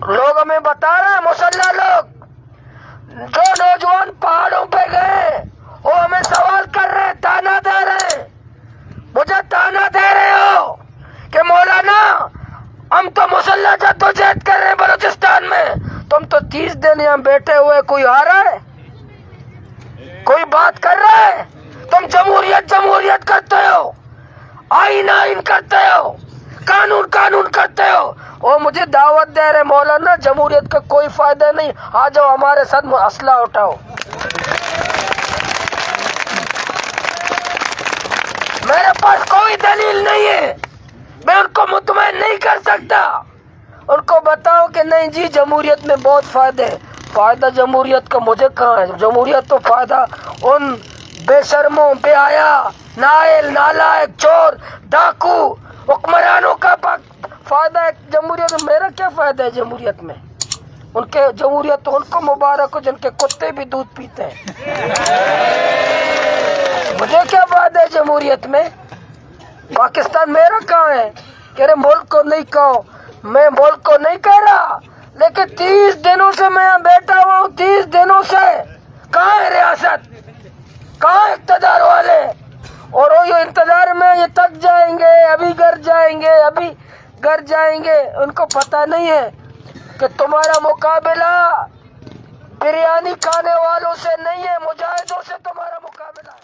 لوگ ہمیں بتا رہے ہیں مسلح لوگ جو نوجوان پہاڑوں پہ گئے وہ ہمیں سوال کر رہے ہیں، تانا دے رہے ہیں، مجھے تانا دے رہے ہو کہ مولانا ہم تو مسلح جدوجہد کر رہے ہیں بلوچستان میں، تم تو 30 دن یہاں بیٹھے ہوئے، کوئی آ رہا ہے، کوئی بات کر رہا ہے؟ تم جمہوریت کرتے ہو، آئین کرتے ہو، قانون کرتے ہو، وہ مجھے دعوت دے رہے مولانا جمہوریت کا کوئی فائدہ نہیں، آ جاؤ ہمارے ساتھ اسلحہ اٹھاؤ۔ میرے پاس کوئی دلیل نہیں ہے، میں ان کو مطمئن نہیں کر سکتا۔ ان کو بتاؤ کہ نہیں جی جمہوریت میں بہت فائدے، فائدہ جمہوریت کا مجھے کہاں ہے؟ جمہوریت تو فائدہ ان بے شرموں، بے حیا، نائل، نالائق، چور، ڈاکو حکمرانوں کا فائدہ ہے جمہوریت میں۔ میرا کیا فائدہ ہے جمہوریت میں؟ ان کے جمہوریت تو ان کو مبارک ہو جن کے کتے بھی دودھ پیتے ہیں، مجھے کیا فائدہ ہے جمہوریت میں؟ پاکستان میرا کہاں ہے؟ کہ ملک کو نہیں کہو، میں ملک کو نہیں کہہ رہا، لیکن 30 دنوں سے میں یہاں بیٹھا ہوا ہوں، 30 دنوں سے کہاں ہے ریاست، کہاں اقتدار والے؟ اور وہ یہ انتظار میں یہ تک جائیں گے، ابھی گھر جائیں گے، ابھی گھر جائیں گے۔ ان کو پتہ نہیں ہے کہ تمہارا مقابلہ بریانی کھانے والوں سے نہیں ہے، مجاہدوں سے تمہارا مقابلہ ہے۔